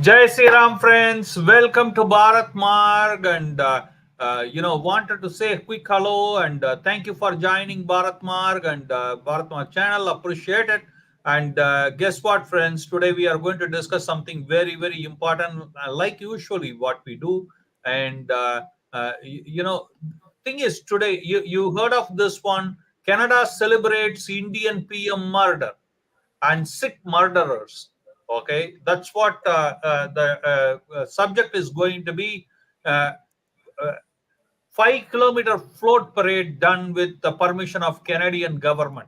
Jai Sri Ram, friends. Welcome to Bharat Marg, and wanted to say a quick hello and thank you for joining Bharat Marg and Bharat Marg channel. Appreciate it. And guess what, friends? Today we are going to discuss something very, very important, like usually what we do. And thing is today you heard of this one. Canada celebrates Indian PM murder and Sikh murderers. Okay, that's what the subject is going to be. Uh, uh, 5 kilometer float parade done with the permission of Canadian government.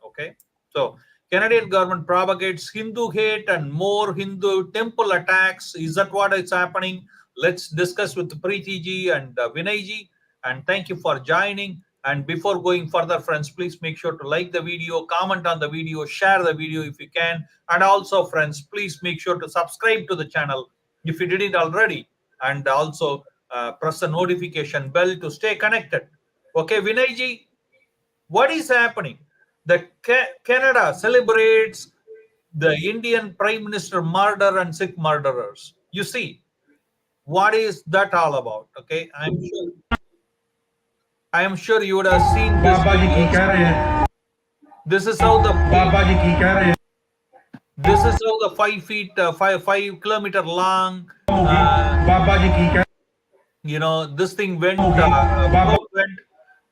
Okay, so Canadian government propagates Hindu hate and more Hindu temple attacks. Is that what is happening? Let's discuss with Priti ji and Vinay ji. And thank you for joining. And before going further, friends, please make sure to like the video, comment on the video, share the video if you can. And also, friends, please make sure to subscribe to the channel if you didn't already. And also press the notification bell to stay connected. Okay, Vinay ji, what is happening? The Canada celebrates the Indian Prime Minister murder and Sikh murderers. You see, what is that all about? Okay, I am sure you would have seen this. बाबा जी की कह रहे हैं This is how the बाबा जी की कह रहे हैं this is how the 5 feet, 5 kilometer long. बाबा जी की कह This thing went. Went.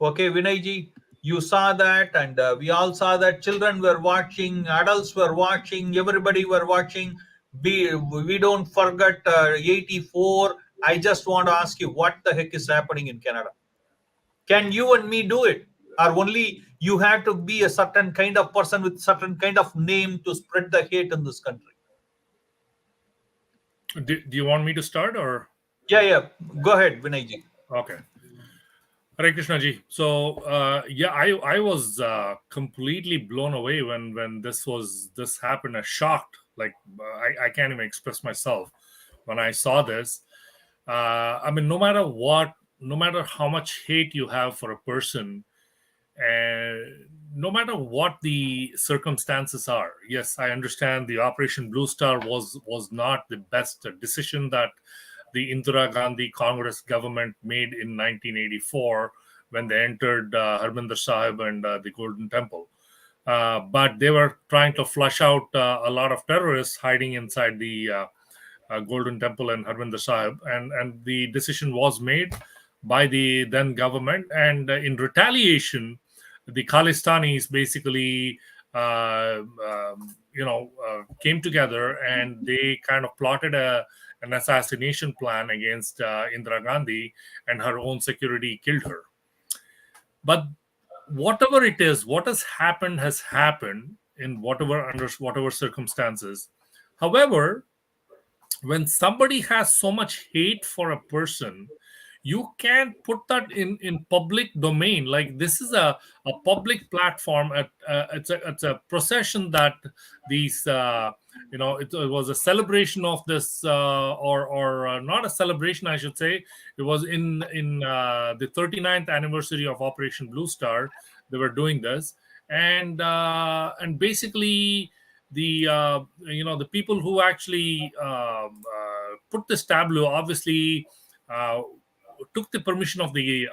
Okay, Vinay ji, you saw that, and we all saw that. Children were watching, adults were watching, everybody were watching. We don't forget 84. I just want to ask you, what the heck is happening in Canada? Can you and me do it? Or only you have to be a certain kind of person with certain kind of name to spread the hate in this country? Do you want me to start or? Yeah. Go ahead, Vinay ji. Okay. Hare Krishna ji. So I was completely blown away when this happened. Shocked. Like I can't even express myself when I saw this. I mean, no matter what, no matter how much hate you have for a person, and no matter what the circumstances are, yes, I understand the Operation Blue Star was not the best decision that the Indira Gandhi Congress government made in 1984 when they entered Harmandir Sahib and the Golden Temple. But they were trying to flush out a lot of terrorists hiding inside the Golden Temple and Harmandir Sahib, and the decision was made by the then government, and in retaliation, the Khalistanis basically came together and they kind of plotted an assassination plan against Indira Gandhi, and her own security killed her. But whatever it is, what has happened in under whatever circumstances. However, when somebody has so much hate for a person, you can't put that in public domain. Like, this is a public platform. It's a procession that these it was a celebration of this, or not a celebration, I should say. It was in the 39th anniversary of Operation Blue Star. They were doing this, and basically the people who actually put this tableau obviously took the permission of the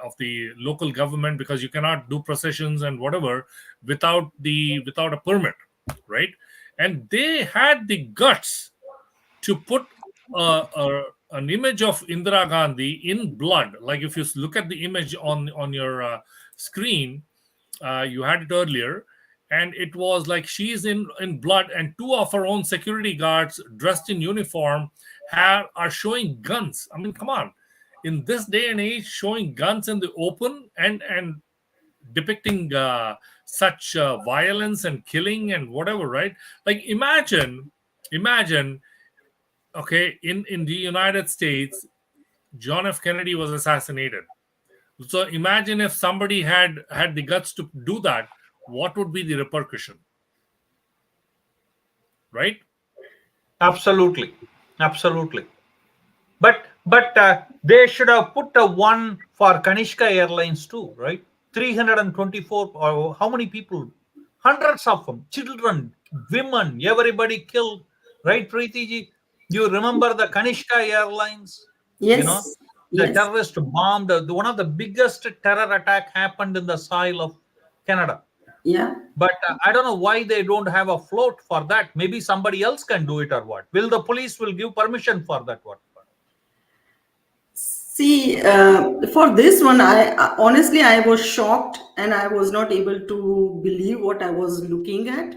local government, because you cannot do processions and whatever without a permit, right? And they had the guts to put an image of Indira Gandhi in blood. Like, if you look at the image on your screen, you had it earlier, and it was like she's in blood, and two of her own security guards dressed in uniform are showing guns. I mean, come on. In this day and age, showing guns in the open and depicting such violence and killing and whatever, right? Like, imagine, okay, in the United States, John F. Kennedy was assassinated. So imagine if somebody had the guts to do that, what would be the repercussion, right? Absolutely. But they should have put a one for Kanishka Airlines too, right? 324, or how many people? Hundreds of them, children, women, everybody killed, right, Preeti ji? You remember the Kanishka Airlines? You know, Yes, the yes, terrorist bombed. One of the biggest terror attack happened in the soil of Canada. yeah. But I don't know why they don't have a float for that. Maybe somebody else can do it or what? Will the police will give permission for that? What? See, for this one, honestly I was shocked and I was not able to believe what I was looking at.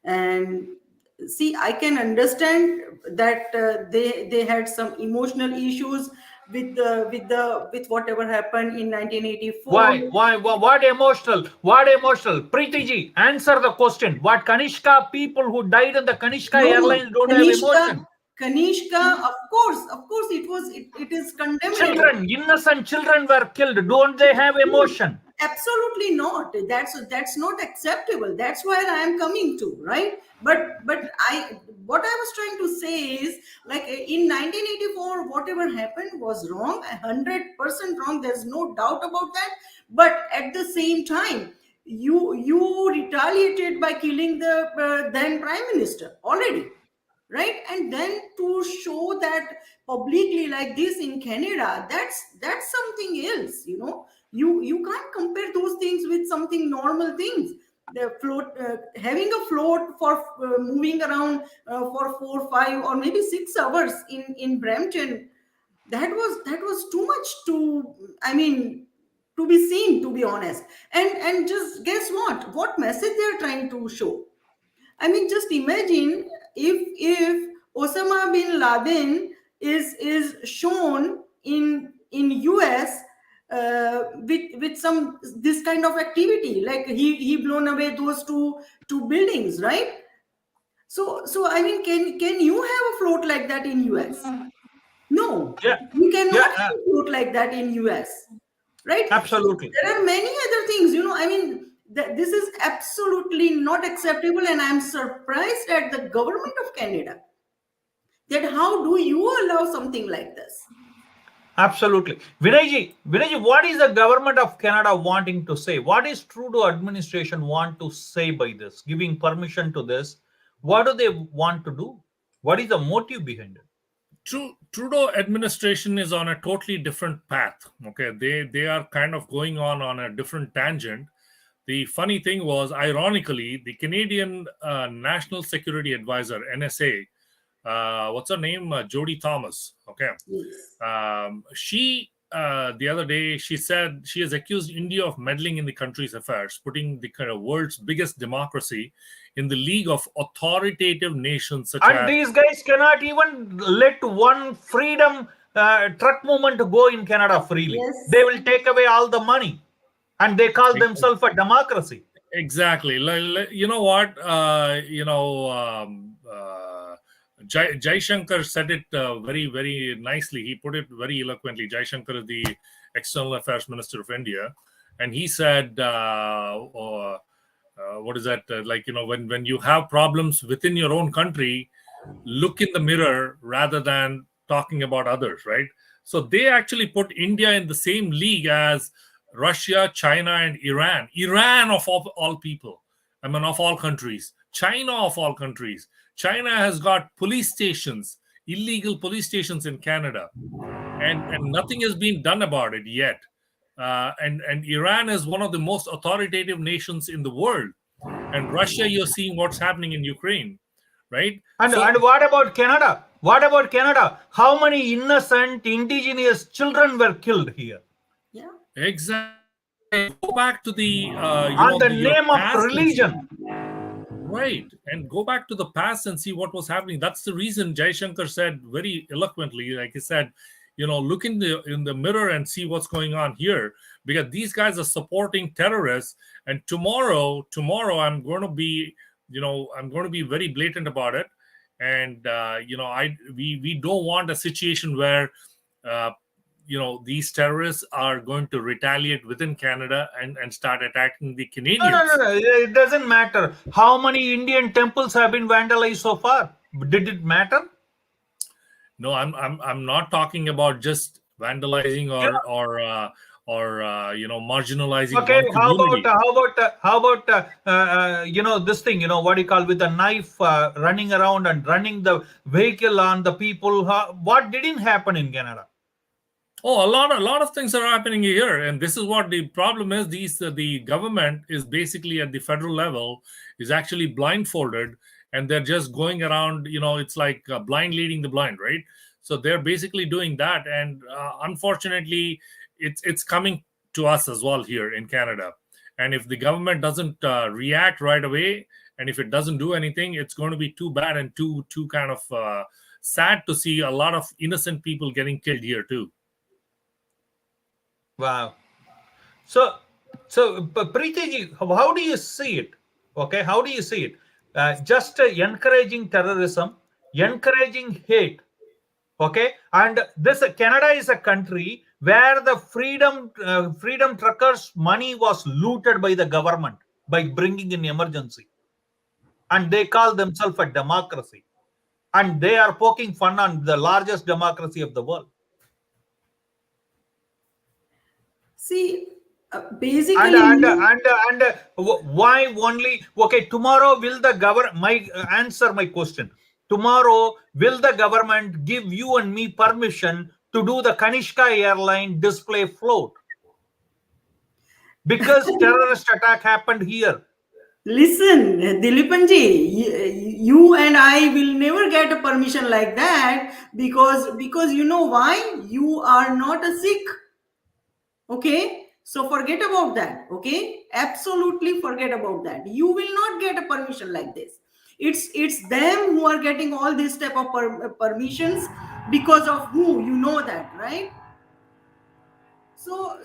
And see, I can understand that they had some emotional issues with whatever happened in 1984. Why? Why? What emotional? What emotional? Preeti ji, answer the question. What Kanishka people who died in the Kanishka No, Airlines don't have Kanishka, emotion? Kanishka, of course, it is condemnable. Children, innocent children were killed. Don't they have emotion? Absolutely not. That's not acceptable. That's where I am coming to, right? But I what I was trying to say is, like, in 1984, whatever happened was wrong, 100% wrong. There's no doubt about that. But at the same time, you retaliated by killing the then prime minister already, right? And then to show that publicly like this in Canada, that's something else, you know. You can't compare those things with something normal things. The float, having a float for moving around for 4 5 or maybe 6 hours in Brampton, that was too much to, I mean, to be seen, to be honest. And just guess what message they are trying to show. I mean, just imagine if Osama bin Laden is shown in US with some this kind of activity, like he blown away those two buildings, right? So I mean, can you have a float like that in US? No, Yeah, you cannot yeah, have a float like that in US, right? absolutely. There are many other things, you know. I mean, this is absolutely not acceptable, and I'm surprised at the government of Canada that how do you allow something like this? Absolutely. Vinayji, what is the government of Canada wanting to say? What is Trudeau administration want to say by this, giving permission to this? What do they want to do? What is the motive behind it? Trudeau administration is on a totally different path. Okay, they are kind of going on a different tangent. The funny thing was, ironically, the Canadian National Security Advisor (NSA), what's her name, Jodie Thomas. Okay, Yes. she the other day she said she has accused India of meddling in the country's affairs, putting the kind of world's biggest democracy in the league of authoritative nations such And as. these guys cannot even let one freedom truck movement go in Canada freely. Yes. They will take away all the money, and they call themselves a democracy. Exactly. You know what? Jai Shankar said it very, very nicely. He put it very eloquently. Jai Shankar is the External Affairs Minister of India. And he said, what is that? Like, when you have problems within your own country, look in the mirror rather than talking about others, right? So they actually put India in the same league as Russia, China, and Iran. Iran of all people. I mean, of all countries. China of all countries. China has got police stations, illegal police stations in Canada, and nothing has been done about it yet. And Iran is one of the most authoritative nations in the world. And Russia, you're seeing what's happening in Ukraine, right? And what about Canada? What about Canada? How many innocent indigenous children were killed here? Yeah. Exactly. Go back to the On the your name of past and see. religion. Right, and go back to the past and see what was happening. That's the reason Jai Shankar said very eloquently, like he said, look in the mirror and see what's going on here, because these guys are supporting terrorists. And tomorrow, I'm going to be, very blatant about it. And we don't want a situation where these terrorists are going to retaliate within Canada and start attacking the Canadians. No. It doesn't matter. How many Indian temples have been vandalized so far? Did it matter? No, I'm not talking about just vandalizing marginalizing Okay, one community. this thing, what do you call, with a knife, running around and running the vehicle on the people? What didn't happen in Canada? Oh, a lot of things are happening here, and this is what the problem is. The government is basically at the federal level is actually blindfolded, and they're just going around. It's like blind leading the blind, right? So they're basically doing that, and unfortunately, it's coming to us as well here in Canada. And if the government doesn't react right away, and if it doesn't do anything, it's going to be too bad and too kind of sad to see a lot of innocent people getting killed here too. Wow. So, Preeti ji, how do you see it? Okay, how do you see it? Just encouraging terrorism, encouraging hate. Okay, and this Canada is a country where the freedom truckers' money was looted by the government by bringing in emergency, and they call themselves a democracy, and they are poking fun on the largest democracy of the world. See, and basically, and and and why only, okay, tomorrow will the government, answer my question, tomorrow will the government give you and me permission to do the Kanishka airline display float because terrorist attack happened here? listen, Dilipanji, you and I will never get a permission like that because you know why? You are not a Sikh. Okay, so forget about that. Okay, absolutely forget about that. You will not get a permission like this. It's them who are getting all these type of permissions because of who, you know that, right? So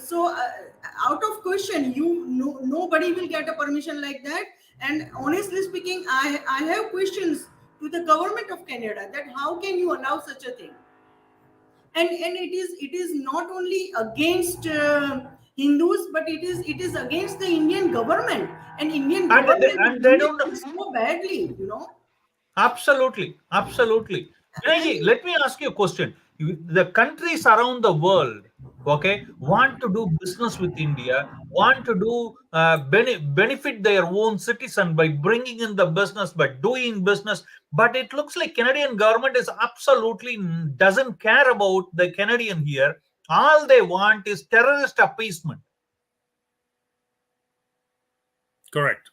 out of question, nobody will get a permission like that. And honestly speaking, I have questions to the government of Canada that how can you allow such a thing? And it is not only against Hindus, but it is against the Indian government, and Indian and they, government is and they doing don't. it so badly. Absolutely, absolutely. And Vinayji, let me ask you a question. The countries around the world, okay, want to do business with India, want to do benefit their own citizen by bringing in the business, by doing business. But it looks like Canadian government is absolutely doesn't care about the Canadian here. All they want is terrorist appeasement. Correct.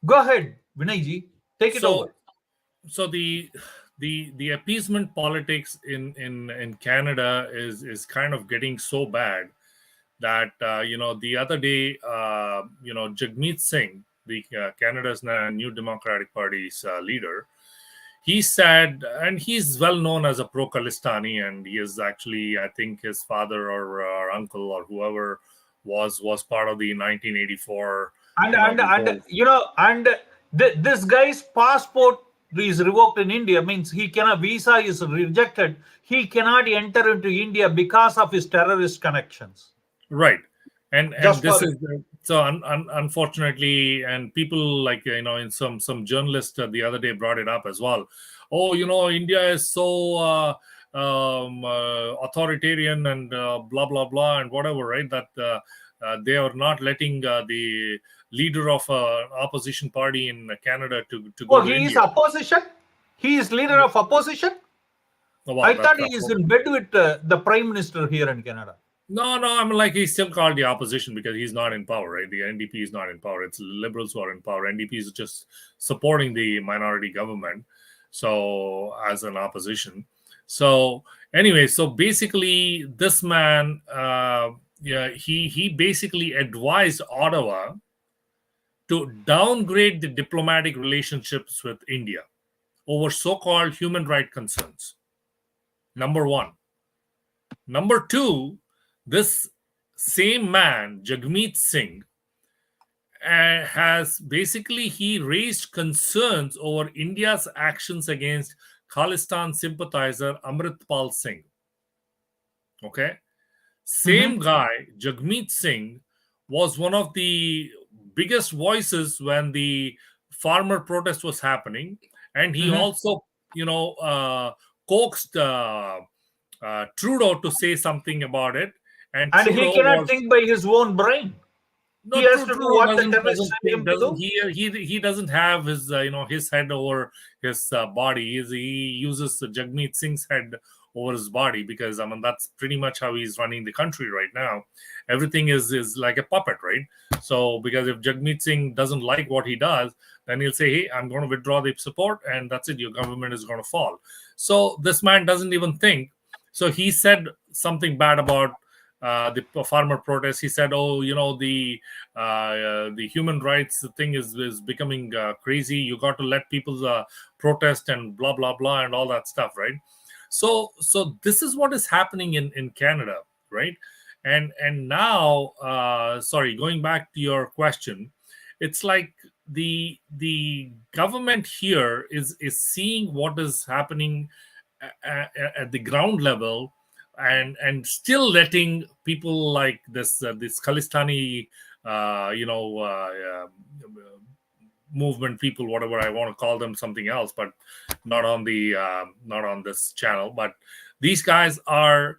Go ahead, Vinayji, take it over. So the appeasement politics in Canada is kind of getting so bad that the other day Jagmeet Singh, the Canada's New Democratic Party's leader, he said, and he's well known as a pro Khalistani, and he is actually, I think his father or uncle or whoever was part of the 1984 And this guy's passport is revoked in India, means he cannot, visa is rejected, he cannot enter into India because of his terrorist connections. Right. And Just this for is so unfortunately, and people like in some journalists the other day brought it up as well. Oh, India is so authoritarian and blah blah blah and whatever, right? That they are not letting the leader of opposition party in Canada to go to he is India. opposition. He is leader of opposition. Oh, wow, I thought he is in bed with the prime minister here in Canada. No, I'm like, he's still called the opposition because he's not in power, right? The NDP is not in power. It's liberals who are in power. NDP is just supporting the minority government, so as an opposition. So anyway, so basically, this man, he basically advised Ottawa to downgrade the diplomatic relationships with India over so-called human rights concerns. Number one. Number two, this same man, Jagmeet Singh, has basically, he raised concerns over India's actions against Khalistan sympathizer Amritpal Singh. Okay. Same guy, Jagmeet Singh, was one of the biggest voices when the farmer protest was happening. And he also, coaxed Trudeau to say something about it. And And he Trudeau cannot was think by his own brain. He no has to do Trudeau what the colonels doesn't send think, him to doesn't do. he doesn't have his his head over his body. He uses Jagmeet Singh's head over his body, because I mean that's pretty much how he's running the country right now. Everything is like a puppet, right? So because if Jagmeet Singh doesn't like what he does, then he'll say, hey, I'm going to withdraw the support, and that's it, your government is going to fall. So this man doesn't even think. So he said something bad about the farmer protest. He said, oh, the human rights thing is becoming crazy. You got to let people protest and blah blah blah and all that stuff, right? So this is what is happening in Canada, right? And now, sorry, going back to your question, it's like the government here is seeing what is happening at the ground level, and still letting people like this Khalistani movement people, whatever I want to call them, something else, but not on the not on this channel. But these guys are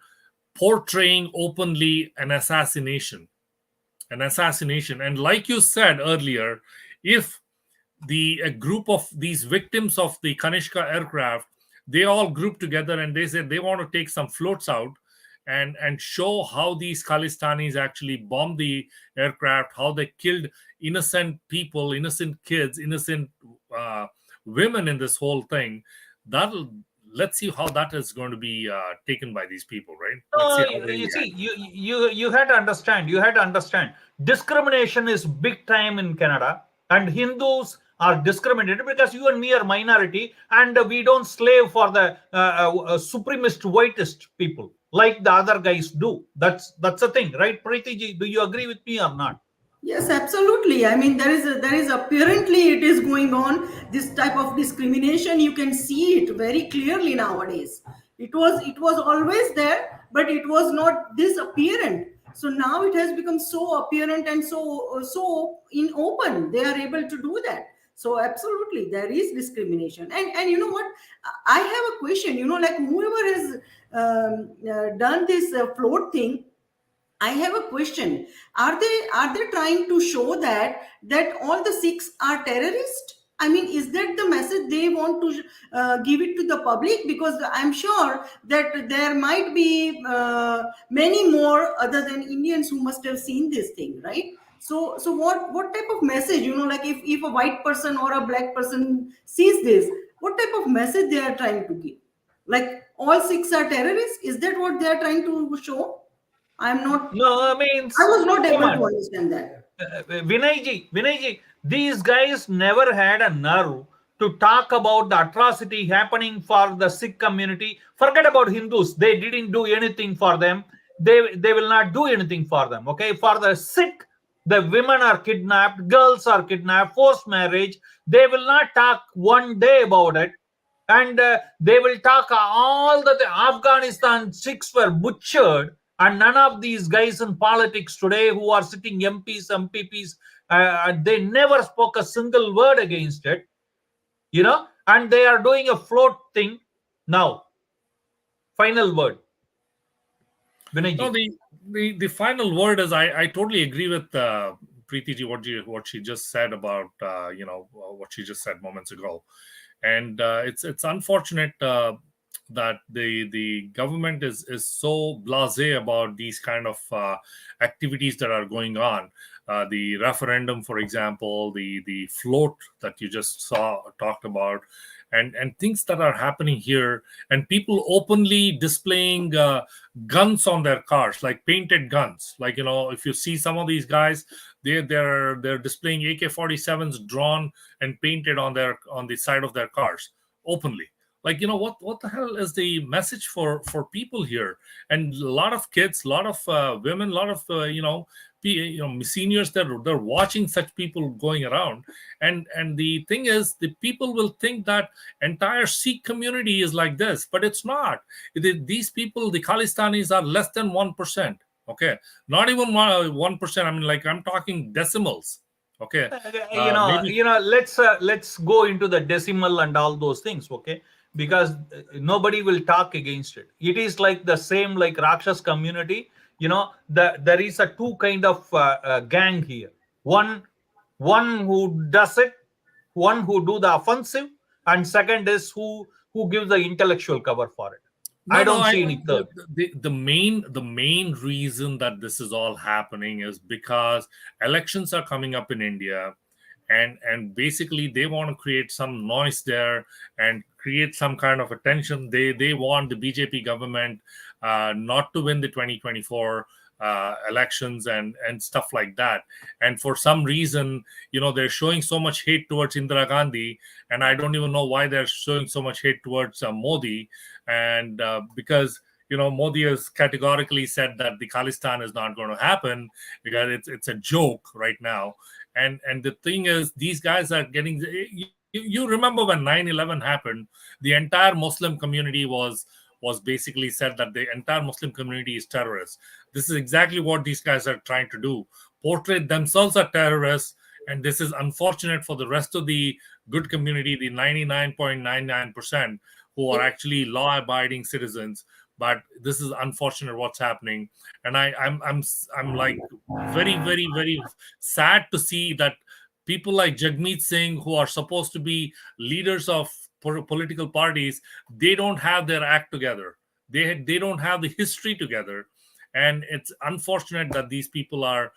portraying openly an assassination. And like you said earlier, if a group of these victims of the Kanishka aircraft, they all group together and they said they want to take some floats out and show how these Khalistanis actually bombed the aircraft, how they killed innocent people, innocent kids, innocent women in this whole thing. That'll Let's see how that is going to be taken by these people, right? Let's see how they You react. see, you had to understand. You had to understand. Discrimination is big time in Canada, and Hindus are discriminated because you and me are minority, and we don't slave for the supremacist whitest people like the other guys do. That's a thing, right, Priti ji? Do you agree with me or not? Yes, absolutely. I mean, there is apparently it is going on, this type of discrimination. You can see it very clearly nowadays. It was always there, but it was not this apparent. So now it has become so apparent and so in open. They are able to do that. So absolutely, there is discrimination. And you know what? I have a question. You know, like whoever has done this float thing, I have a question. Are they trying to show that all the Sikhs are terrorists? I mean, is that the message they want to give it to the public? Because I'm sure that there might be many more other than Indians who must have seen this thing, right? So what type of message, you know, like if a white person or a black person sees this, what type of message they are trying to give? Like all Sikhs are terrorists? Is that what they are trying to show? I'm not. No, I means was not come able to on. understand that. Vinayji, these guys never had a nerve to talk about the atrocity happening for the Sikh community. Forget about Hindus; they didn't do anything for them. They will not do anything for them. Okay, for the Sikh, the women are kidnapped, girls are kidnapped, forced marriage. They will not talk one day about it, and they will talk all that the Afghanistan Sikhs were butchered, and none of these guys in politics today who are sitting MPs, MPPs, they never spoke a single word against it, and they are doing a float thing now. Final word, No, Vinayji. the final word is I totally agree with Preeti ji, what she just said about what she just said moments ago. And it's unfortunate that the government is so blasé about these kind of activities that are going on. The referendum, for example, the float that you just talked about, and things that are happening here, and people openly displaying guns on their cars, like painted guns. Like, if you see some of these guys, they're displaying AK-47s drawn and painted on the side of their cars openly. Like, what the hell is the message for people here? And a lot of kids, a lot of women, a lot of seniors, they're watching such people going around. And the thing is, the people will think that entire Sikh community is like this, but it's not. These people, the Khalistanis, are less than 1%. Okay, not even 1%. I mean, like, I'm talking decimals. Okay, maybe. Let's go into the decimal and all those things. Okay, because nobody will talk against it. It is like the same like Rakshas community. there is a two kind of gang here. One who does it, one who do the offensive, and second is who gives the intellectual cover for it. I No, don't see any third. the main reason that this is all happening is because elections are coming up in India, and basically they want to create some noise there and create some kind of attention. They want the BJP government not to win the 2024 elections and stuff like that. And for some reason, they're showing so much hate towards Indira Gandhi, and I don't even know why they're showing so much hate towards Modi. And because Modi has categorically said that the Khalistan is not going to happen because it's a joke right now. And the thing is, these guys are getting. You remember when 9/11 happened, the entire Muslim community was basically said that the entire Muslim community is terrorists. This is exactly what these guys are trying to do: portray themselves as terrorists. And this is unfortunate for the rest of the good community, the 99.99%, who are actually law-abiding citizens. But this is unfortunate what's happening, and I'm like very, very, very sad to see that people like Jagmeet Singh, who are supposed to be leaders of political parties, they don't have their act together. They don't have the history together, and it's unfortunate that these people are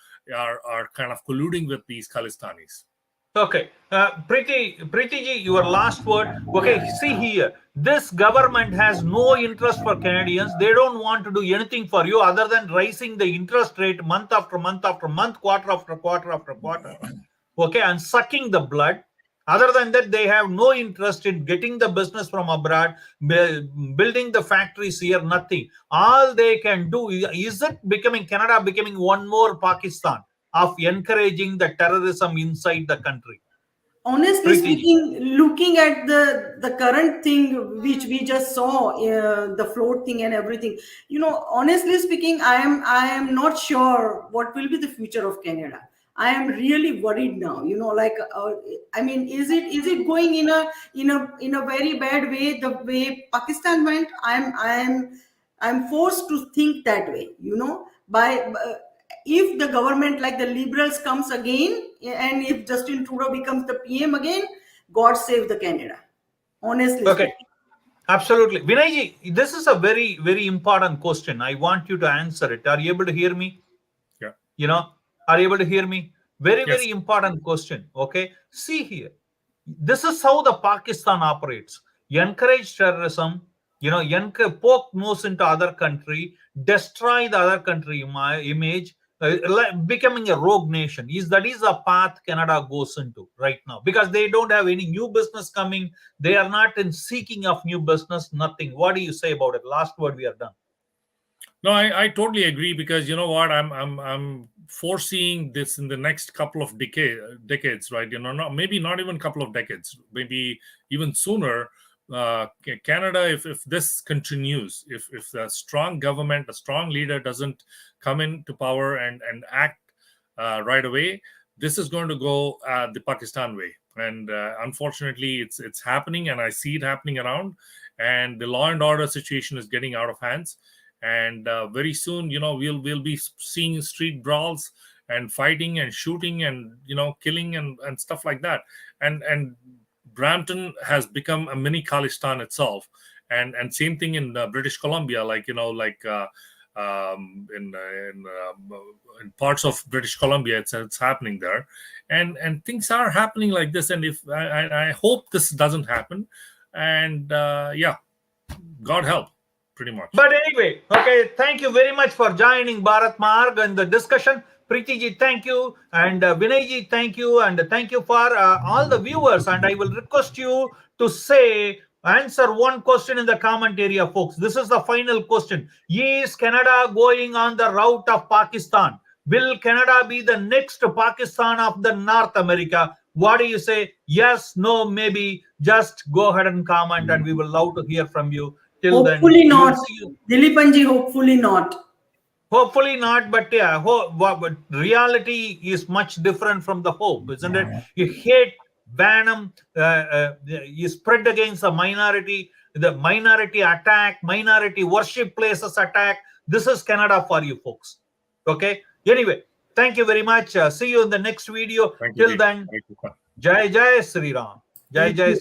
kind of colluding with these Khalistanis. Okay, Priti ji, your last word. Okay, see here, this government has no interest for Canadians. They don't want to do anything for you other than raising the interest rate month after month after month, quarter after quarter after quarter. Okay, and sucking the blood. Other than that, they have no interest in getting the business from abroad, building the factories here, nothing. All they can do is it becoming Canada becoming one more Pakistan of encouraging the terrorism inside the country. Honestly Priti ji. speaking, looking at the current thing which we just saw, the float thing and everything, honestly speaking, I am not sure what will be the future of Canada. I am really worried now. I mean, is it going in a very bad way, the way Pakistan went? I'm forced to think that way. By if the government like the liberals comes again, and if Justin Trudeau becomes the PM again, God save the Canada. Honestly Okay, speaking. absolutely. Vinay ji, this is a very, very important question. I want you to answer it. Are you able to hear me? Yeah. Are you able to hear me? Very, Yes. very important question. Okay, see here. This is how the Pakistan operates. Encourage terrorism, poke nose into other country, destroy the other country image, becoming a rogue nation. That is a path Canada goes into right now, because they don't have any new business coming. They are not in seeking of new business, nothing. What do you say about it? Last word, we are done. No, I totally agree, because you know what, I'm foreseeing this in the next couple of decades, right? Maybe not even couple of decades, maybe even sooner. Canada, if this continues, if the strong government, a strong leader doesn't come into power and act right away, this is going to go the Pakistan way. And unfortunately, it's happening, and I see it happening around. And the law and order situation is getting out of hands. And very soon, we'll be seeing street brawls and fighting and shooting and killing and stuff like that. And Brampton has become a mini Khalistan itself. And same thing in British Columbia, in parts of British Columbia, it's happening there, and things are happening like this. And if I hope this doesn't happen, and yeah, God help. Pretty much. But anyway, okay, thank you very much for joining Bharat Marg and the discussion. Priti ji, thank you. And Vinay ji, thank you. And thank you for all the viewers. And I will request you to answer one question in the comment area, folks. This is the final question. Is Canada going on the route of Pakistan? Will Canada be the next Pakistan of the North America? What do you say? Yes, no, maybe. Just go ahead and comment, and we will love to hear from you. Till Hopefully then, not. Dilipanji, hopefully not. Hopefully not, but yeah, but reality is much different from the hope, isn't it? You hate venom, you spread against the minority attack, minority worship places attack. This is Canada for you folks. Okay. Anyway, thank you very much. See you in the next video. Thank you, Till Ji. then, Thank you. Jai Jai Sri Ram. Jai Thank Jai you. Sri